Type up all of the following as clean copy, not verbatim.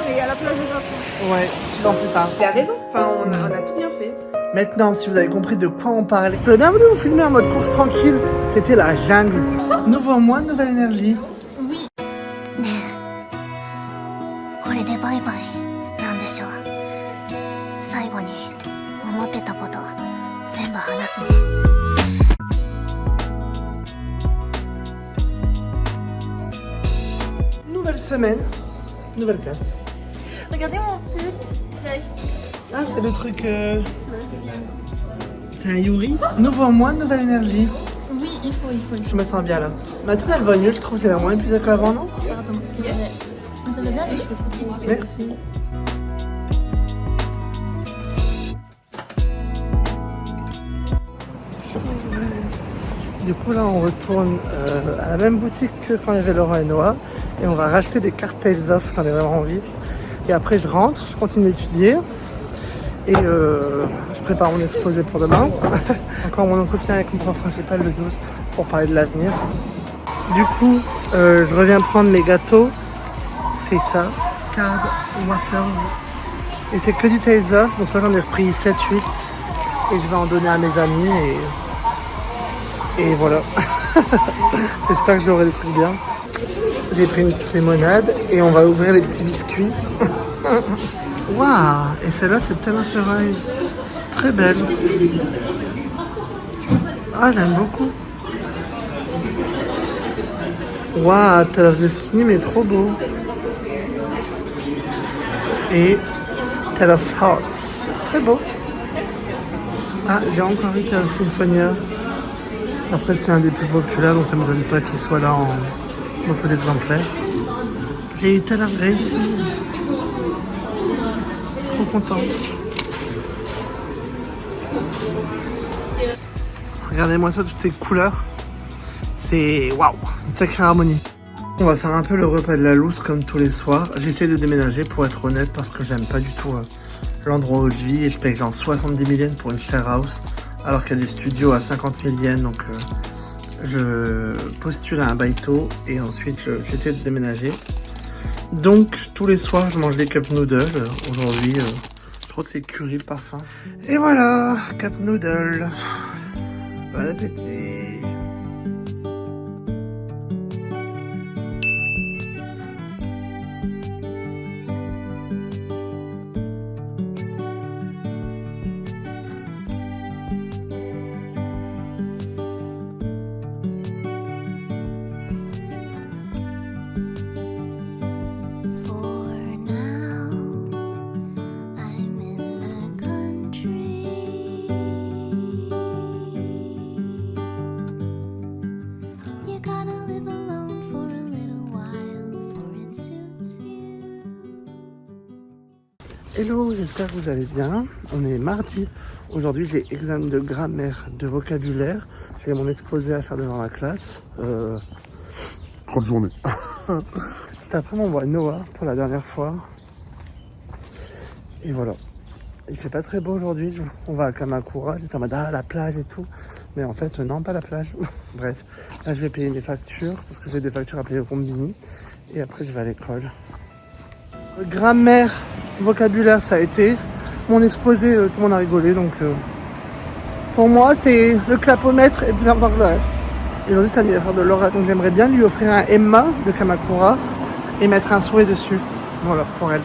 et à la plage au Japon. Ouais, 6 ans plus tard. Tu as raison, enfin on a tout bien fait. Maintenant, si vous avez compris de quoi on parle, j'aurais bien voulu vous filmer en mode course tranquille. C'était la jungle. Nouveau mois, nouvelle énergie. Oui. これでバイバイなんでしょう。最後に思ってたこと全部話すね。Nouvelle semaine, nouvelle casse. Regardez mon pull. Ah, c'est le truc. C'est un Yuri. Nouveau mois, nouvelle énergie. Oui, il faut. Je me sens bien là. Ma tête elle va mieux, je trouve qu'elle est moins épuisée qu'avant, non? Pardon, c'est vrai. Mais ça va bien les cheveux coupés. Merci. Du coup là on retourne à la même boutique que quand il y avait Laurent et Noah et on va racheter des cartes Tales of, j'en ai vraiment envie. Et après je rentre, je continue d'étudier et je prépare mon exposé pour demain. Encore mon entretien avec mon prof principal le 12 pour parler de l'avenir. Du coup je reviens prendre mes gâteaux, c'est ça, Card Wafers. Et c'est que du Tales of, donc là j'en ai repris 7-8 et je vais en donner à mes amis et voilà. J'espère que j'aurai des trucs bien. J'ai pris une petite limonade et on va ouvrir les petits biscuits. Waouh! Et celle-là c'est Tale of Arise. Très belle. Ah j'aime beaucoup. Waouh, Tale of Destiny mais trop beau. Et Tale of Hearts. Très beau. Ah j'ai encore eu Tale of Symphonia. Après c'est un des plus populaires donc ça ne m'étonne pas qu'il soit là en beaucoup d'exemplaires. J'ai eu Tale of Graces. Trop content. Regardez-moi ça, toutes ces couleurs. C'est waouh, une sacrée harmonie. On va faire un peu le repas de la loose comme tous les soirs. J'essaie de déménager pour être honnête parce que j'aime pas du tout l'endroit où je vis et je paye genre 70 000 yens pour une share house. Alors qu'il y a des studios à 50 000 yens, donc je postule à un baito et ensuite j'essaie de déménager. Donc tous les soirs je mange des cup noodles. Aujourd'hui je crois que c'est curry parfum. Et voilà, cup noodle. Bon appétit. Hello, j'espère que vous allez bien. On est mardi. Aujourd'hui, j'ai examen de grammaire, de vocabulaire. J'ai mon exposé à faire devant la classe. Grosse journée. Cet après-midi, on voit Noah pour la dernière fois. Et voilà. Il fait pas très beau aujourd'hui. On va à Kamakura. J'étais en mode la plage et tout. Mais en fait, non, pas la plage. Bref, là, je vais payer mes factures parce que j'ai des factures à payer au combini. Et après, je vais à l'école. Grammaire, vocabulaire, ça a été. Mon exposé, tout le monde a rigolé, donc pour moi, c'est le clapomètre et plus important que le reste. Et aujourd'hui, c'est l'anniversaire de Laura, donc j'aimerais bien lui offrir un Emma de Kamakura et mettre un souhait dessus. Voilà, pour elle.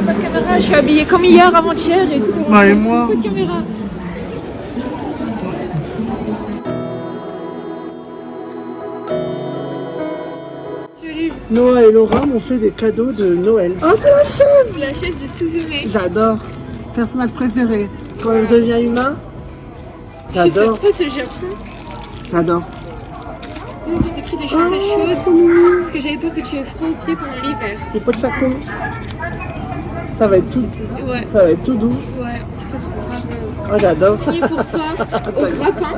Pas de caméra, je suis habillée comme hier, avant-hier et tout. Bah et moi. Pas de caméra. Noah et Laura m'ont fait des cadeaux de Noël. Oh, c'est la chaise! La chaise de Suzume. J'adore. Personnage préféré. Quand elle devient humain, j'adore. Je sais pas, c'est le Japon. J'adore. C'est écrit des choses chaudes. Parce que j'avais peur que tu aies froid aux pieds pendant l'hiver. C'est pas de chacun. Ça va être tout. Ouais. Ça va être tout doux. Ouais, ça se fera. Oh, j'adore. Et pour toi, au grappin.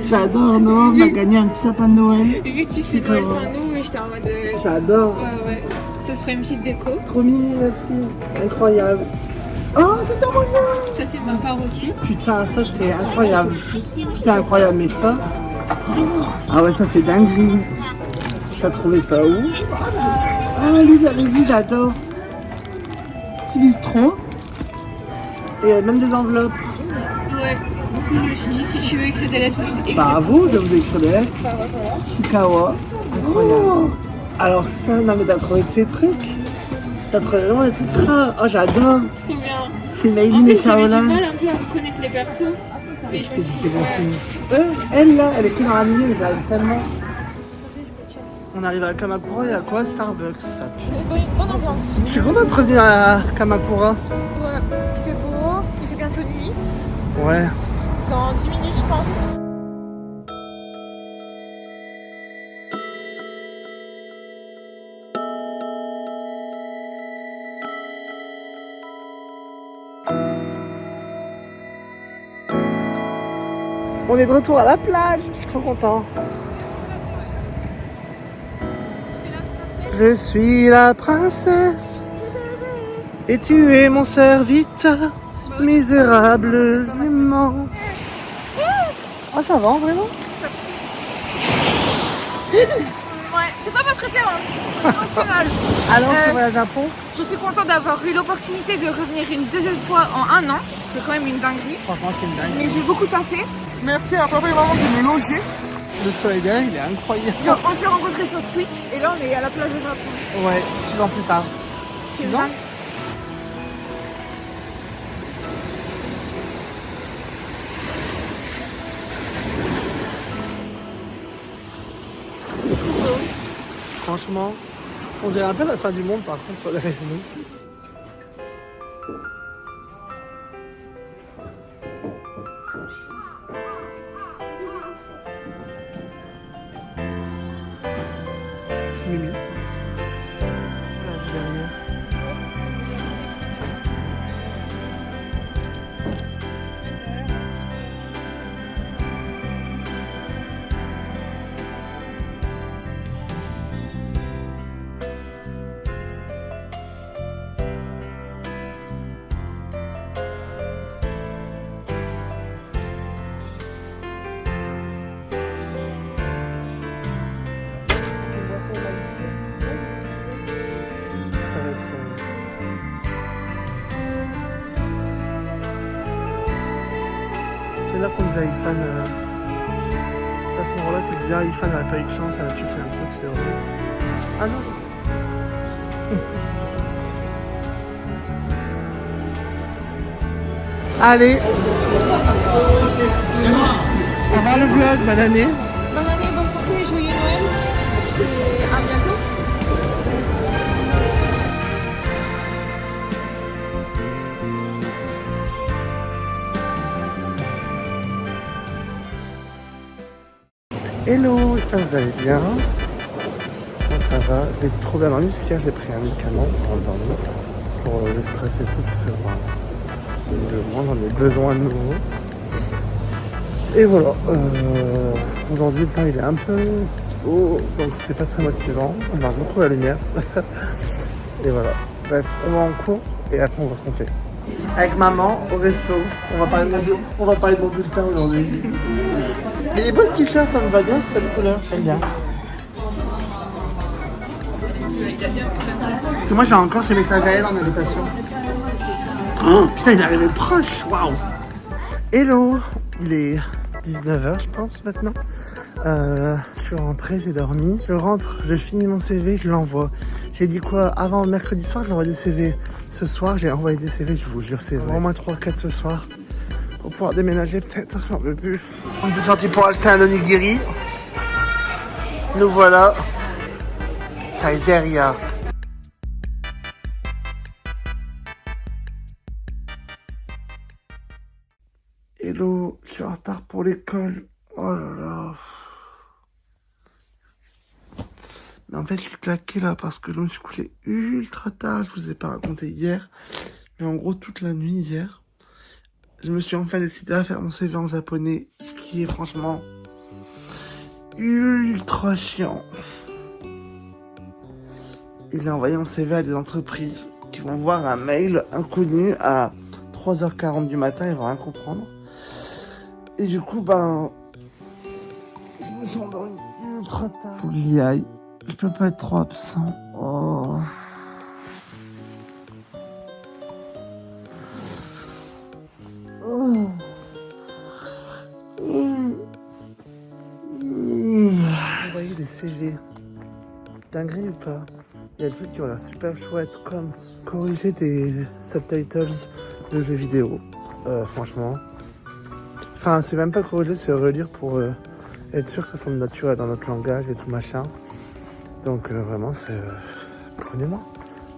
J'adore, Noah, on va gagner un petit sapin de Noël. Et vu que tu fais Noël sans nous, j'étais en mode. J'adore. Ouais. Ça se ferait une petite déco. Trop mimi, merci. Incroyable. Oh, c'est trop bien. Ça, c'est ma part aussi. Putain, ça c'est incroyable. Putain, incroyable, mais ça... Ah ouais, ça c'est dinguerie. T'as trouvé ça où? Ah, lui, j'avais vu, j'adore. Petit bistrot. Et il y a même des enveloppes. Ouais. Je me suis dit, si tu veux écrire des lettres, juste écrire. Bah, à vous de vous écrire des lettres. Chikawa. Incroyable. Oh, alors ça, non mais t'as trouvé de ces trucs. T'as trouvé vraiment des trucs graves. Oh, j'adore. Trop bien. C'est En Maïline et fait, j'avais du Shaola. mal un peu à reconnaître les persos. Mais Je je t'ai me dit, suis c'est dit, bon signe. Elle là, elle est que dans l'animé, mais j'arrive tellement. On arrive à Kamakura et à quoi? Starbucks, ça pue. bonne ambiance. Je suis content d'être revenu à Kamakura. Ouais, il fait beau, il fait bientôt nuit. Ouais. Dans 10 minutes, je pense. On est de retour à la plage, je suis trop content. Je suis la princesse et tu es mon serviteur, misérablement. Ah, ça va vraiment? Ouais, c'est pas ma préférence. Nationale. Alors, ce voyage à Japon, Je suis contente d'avoir eu l'opportunité de revenir une deuxième fois en un an. C'est quand même une dinguerie. franchement, c'est une dingue. Mais j'ai beaucoup taffé. Merci à papa et maman de me loger. Le soleil derrière, il est incroyable. Genre, on s'est rencontrés sur Twitch et là on est à la plage au Japon. Ouais, 6 ans plus tard. 6 ans? dingue. Franchement, on dirait un peu la fin du monde par contre derrière nous. Mimi. Voilà, derrière. C'est là qu'on disait à Ifan, c'est à ce moment-là qu'on disait à Ifan, elle n'a pas eu de chance, elle a tué un truc, c'est horrible. Ah non. Allez, au revoir le vlog, bonne année. Bonne année, bonne santé, joyeux Noël et à bientôt. Hello, j'espère que vous allez bien. Moi ça va, j'ai trop bien dormi parce qu'hier j'ai pris un médicament pour dormir, pour le stress et tout, parce que bon, visiblement j'en ai besoin de nouveau. Et voilà, aujourd'hui le temps il est un peu haut, donc c'est pas très motivant, on marche beaucoup la lumière. Et voilà, bref, on va en cours et après on voit ce qu'on fait. Avec maman au resto, on va parler de mon bulletin aujourd'hui. Mais les beaux ce t-shirt, ça me va bien cette couleur, j'aime bien. Parce que moi j'ai encore ces messages à elle en invitation. Oh putain, il est arrivé proche, waouh. Hello, il est 19h je pense maintenant. Je suis rentré, j'ai dormi. Je rentre, je finis mon CV, je l'envoie. J'ai dit quoi? Avant mercredi soir, j'envoie des CV. Ce soir, j'ai envoyé des CV, je vous jure, c'est vrai. Au moins 3-4 ce soir. Pour pouvoir déménager peut-être, j'en veux plus. On était sorti pour acheter un onigiri. Nous voilà. Saizeria. Hello, je suis en retard pour l'école. Oh là là. Mais en fait, je suis claqué là parce que je me suis couché ultra tard. Je vous ai pas raconté hier. Mais en gros, toute la nuit hier, je me suis enfin décidé à faire mon CV en japonais. Ce qui est franchement ultra chiant. Et j'ai envoyé mon CV à des entreprises qui vont voir un mail inconnu à 3h40 du matin, ils vont rien comprendre. Et du coup, ben... je me sens dans une trop tard. Faut que j'y aille. Je peux pas être trop absent. Oh... Envoyer des CV. Dinguerie ou pas? Il y a des trucs qui ont l'air super chouettes, comme corriger des subtitles de jeux vidéo. Franchement. Enfin, c'est même pas corriger, c'est relire pour être sûr que ça semble naturel dans notre langage et tout machin. Donc vraiment, c'est... Prenez-moi.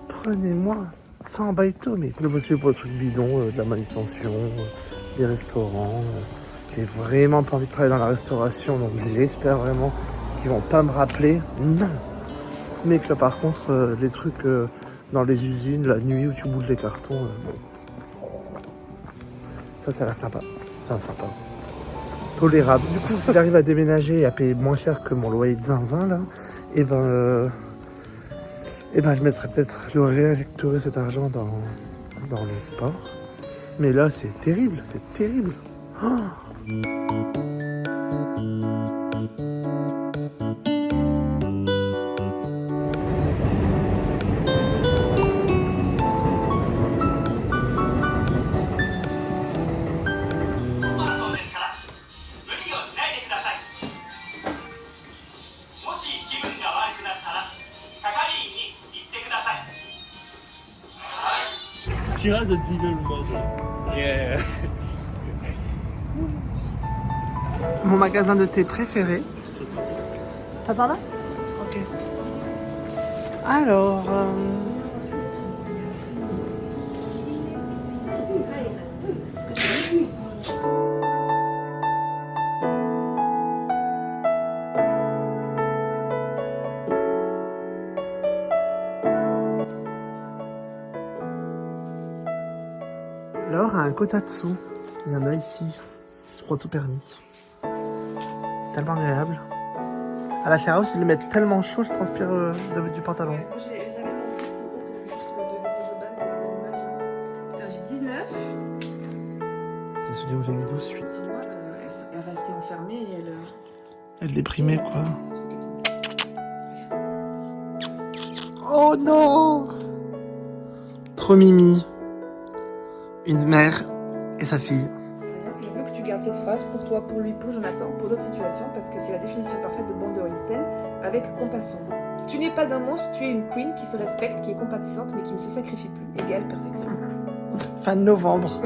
Prenez-moi. Sans baito, mais je postule pour le truc bidon, de la manutention, des restaurants. J'ai vraiment pas envie de travailler dans la restauration, donc j'espère vraiment qu'ils vont pas me rappeler. Non. Mais que par contre, les trucs dans les usines, la nuit où tu bouges les cartons, bon. Ça a l'air sympa. Ça a l'air sympa. Tolérable. Du coup, si j'arrive à déménager et à payer moins cher que mon loyer de zinzin, là, et ben je mettrais peut-être, je réinjecterais cet argent dans le sport. Mais là, c'est terrible, c'est terrible. Oh. Shiraz a Deagle Mother. Yeah. Mon magasin de thé préféré. T'attends là? Ok. Alors... Laure a un kotatsu. Il y en a ici. Je crois tout permis. C'est tellement agréable. À la Chaos, ils le mettent tellement chaud, je transpire du pantalon. Moi j'avais mon juste le degré de base de l'image. Putain, j'ai 19. C'est celui où j'ai mis 12 suites. 6 mois, elle restait enfermée et elle... Elle déprimait quoi. Oh non! Trop mimi. Une mère et sa fille. Je veux que tu gardes cette phrase pour toi, pour lui, pour Jonathan, pour d'autres situations, parce que c'est la définition parfaite de bonderie saine avec compassion. Tu n'es pas un monstre, tu es une queen qui se respecte, qui est compatissante, mais qui ne se sacrifie plus. Égale perfection. Fin de novembre.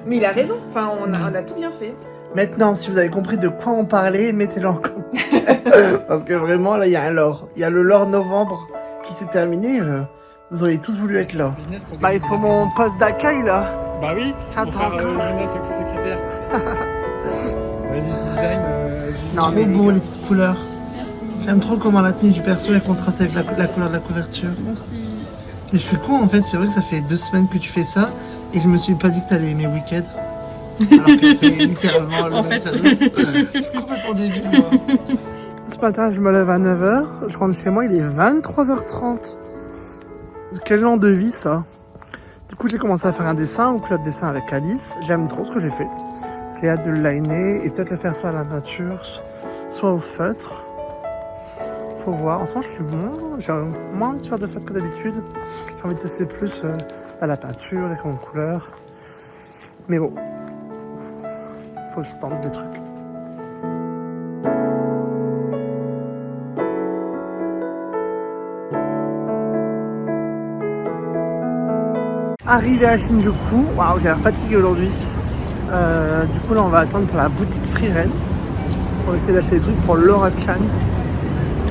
Mais il a raison, enfin on a tout bien fait. Maintenant, si vous avez compris de quoi on parlait, mettez-le en commentaire. Parce que vraiment, là, il y a un lore. Il y a le lore novembre qui s'est terminé. Vous auriez tous voulu être là. Bah, il faut mon poste d'accueil, là. Bah oui. Attends, pour faire Jonas secrétaire. Vas-y, design. Non, mais beau, les petites couleurs. J'aime trop comment la tenue du perso elle contraste avec la couleur de la couverture. Moi aussi. Mais je suis con en fait, c'est vrai que ça fait 2 semaines que tu fais ça et je me suis pas dit que t'allais aimer Wicked. Alors que c'est littéralement le même service. Je suis complètement débile moi. Ce matin je me lève à 9h, je rentre chez moi, il est 23h30. Quel an de vie ça. Du coup j'ai commencé à faire un dessin au club dessin avec Alice. J'aime trop ce que j'ai fait. J'ai hâte de le liner et peut-être le faire soit à la peinture, soit au feutre. Faut voir. En ce moment, j'ai moins envie de faire de feutre que d'habitude. J'ai envie de tester plus la peinture, les crayons de couleur. Mais bon, faut que je tente des trucs. Arrivé à Shinjuku, waouh, j'ai l'air fatigué aujourd'hui. Du coup, là, on va attendre pour la boutique Free Ren pour essayer d'acheter des trucs pour Laura-chan.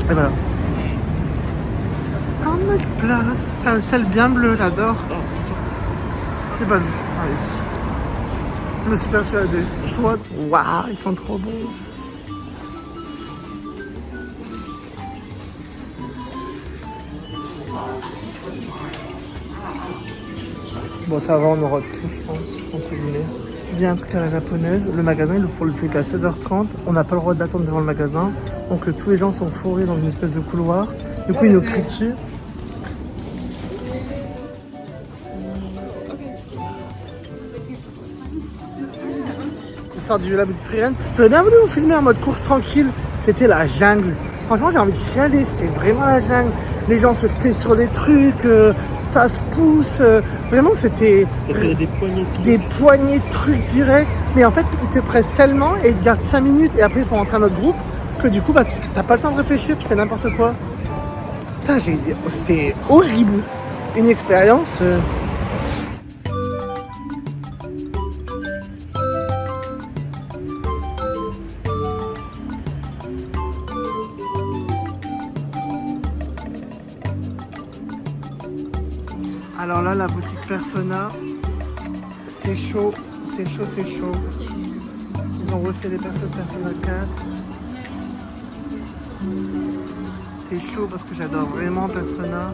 Et voilà. Oh my god, t'as un ciel bien bleu, j'adore. J'ai pas vu. Allez. Je me suis persuadé. Toi, waouh, ils sont trop beaux. Bon, ça va, on aura tout, je pense, entre guillemets. Il y a un truc à la japonaise, le magasin il ouvre le plus qu'à 16h30, on n'a pas le droit d'attendre devant le magasin, donc tous les gens sont fourrés dans une espèce de couloir, du coup ils nous crient dessus. je sors du la boutique Freerun. J'aurais bien voulu vous filmer en mode course tranquille. C'était la jungle. Franchement, j'ai envie de chialer. C'était vraiment la jungle. Les gens se jetaient sur les trucs. Ça se pousse. Vraiment, c'était des poignées de trucs directs. Mais en fait, ils te pressent tellement et ils te gardent 5 minutes. Et après, il faut rentrer à notre groupe. Que du coup, bah, t'as pas le temps de réfléchir. Tu fais n'importe quoi. Putain, c'était horrible. Une expérience... Alors là, la boutique Persona, c'est chaud, c'est chaud, c'est chaud. Ils ont refait des persos de Persona 4. C'est chaud parce que j'adore vraiment Persona.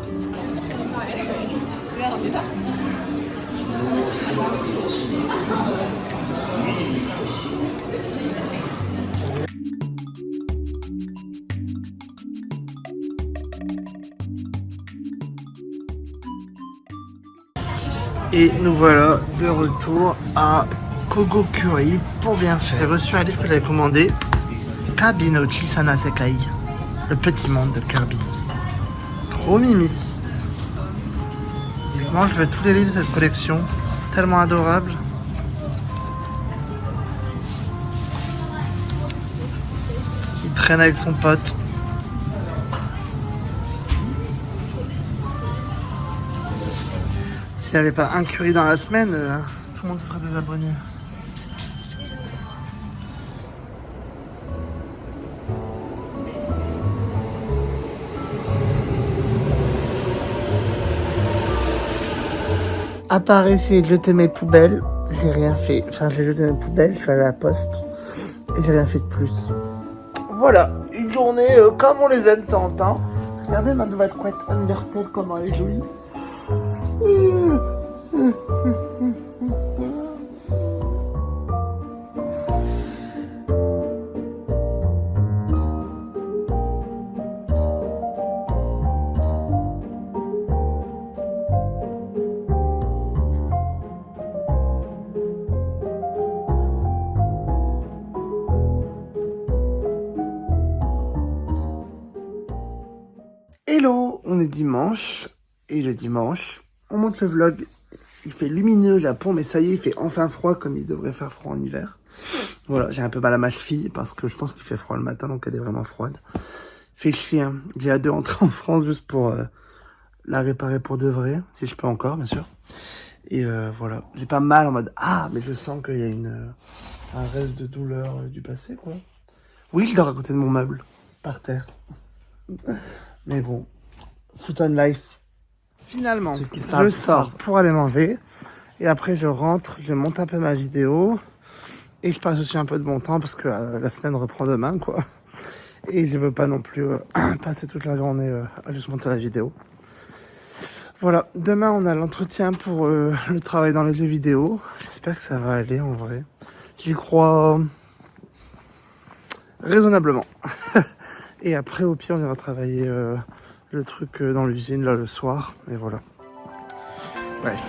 Et nous voilà de retour à Kogokuri pour bien faire. J'ai reçu un livre que j'avais commandé, Kabi no Chisana Sekai, le petit monde de Kirby. Trop mimi. Moi je veux tous les livres de cette collection, tellement adorable. Il traîne avec son pote. S'il n'y avait pas un curry dans la semaine, tout le monde se serait désabonné. À part essayer de jeter mes poubelles, j'ai rien fait. Enfin, j'ai jeté mes poubelles, je suis allé à la poste et j'ai rien fait de plus. Voilà, une journée comme on les aime tant en temps. Regardez ma nouvelle couette Undertale, comment elle est jolie. Hello, on est dimanche, et le dimanche, on monte le vlog. Il fait lumineux au Japon, mais ça y est, il fait enfin froid comme il devrait faire froid en hiver. Voilà, j'ai un peu mal à ma cheville parce que je pense qu'il fait froid le matin, donc elle est vraiment froide. Fait chier, hein. J'ai hâte de rentrer en France juste pour la réparer pour de vrai, si je peux encore, bien sûr. Et voilà, j'ai pas mal en mode, ah, mais je sens qu'il y a un reste de douleur du passé, quoi. Oui, je dors à côté de mon meuble, par terre. Mais bon, foot on life. Finalement, je sors pour aller manger. Et après, je rentre, je monte un peu ma vidéo. Et je passe aussi un peu de bon temps parce que la semaine reprend demain, quoi. Et je veux pas non plus passer toute la journée à juste monter la vidéo. Voilà, demain, on a l'entretien pour le travail dans les jeux vidéo. J'espère que ça va aller, en vrai. J'y crois raisonnablement. Et après, au pire, on ira travailler le truc dans l'usine, là, le soir. Et voilà. Bref.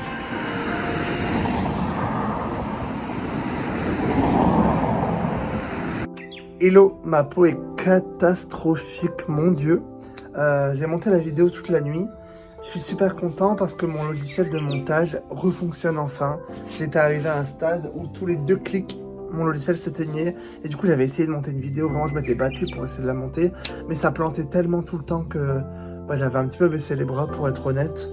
Hello, ma peau est catastrophique, mon Dieu. J'ai monté la vidéo toute la nuit. Je suis super content parce que mon logiciel de montage refonctionne enfin. J'étais arrivé à un stade où tous les 2 clics, mon logiciel s'éteignait et du coup j'avais essayé de monter une vidéo, vraiment je m'étais battu pour essayer de la monter, mais ça plantait tellement tout le temps que j'avais un petit peu baissé les bras pour être honnête.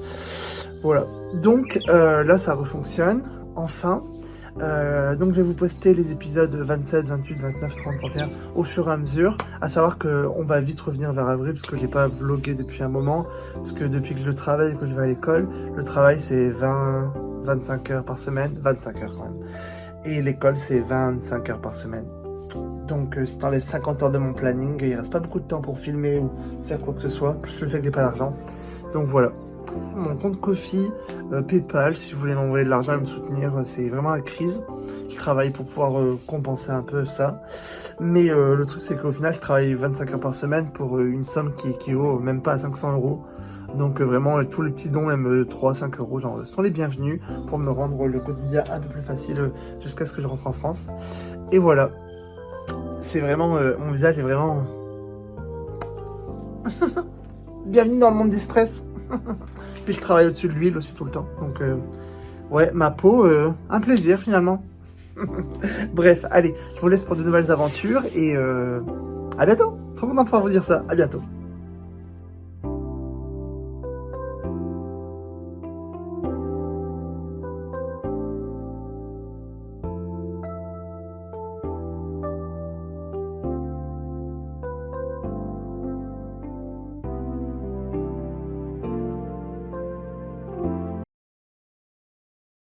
Voilà, donc là ça refonctionne, enfin. Donc je vais vous poster les épisodes 27, 28, 29, 30, 31 au fur et à mesure. À savoir qu'on va vite revenir vers avril parce que j'ai pas vlogué depuis un moment. Parce que depuis que je travaille et que je vais à l'école, le travail c'est 25 heures par semaine, 25 heures quand même. Et l'école, c'est 25 heures par semaine. Donc, si t'enlèves 50 heures de mon planning, il reste pas beaucoup de temps pour filmer ou faire quoi que ce soit. Plus le fait que j'ai pas d'argent. Donc voilà. Mon compte Ko-fi, Paypal, si vous voulez m'envoyer de l'argent et me soutenir, c'est vraiment la crise. Je travaille pour pouvoir compenser un peu ça. Mais le truc, c'est qu'au final, je travaille 25 heures par semaine pour une somme qui équivaut même pas à 500 €. Donc vraiment, tous les petits dons, même 3-5 euros, genre, sont les bienvenus pour me rendre le quotidien un peu plus facile jusqu'à ce que je rentre en France. Et voilà. C'est vraiment... mon visage est vraiment... Bienvenue dans le monde du stress. Puis je travaille au-dessus de l'huile aussi tout le temps. Donc ouais, ma peau, un plaisir finalement. Bref, allez, je vous laisse pour de nouvelles aventures et à bientôt. Trop content de pouvoir vous dire ça. À bientôt.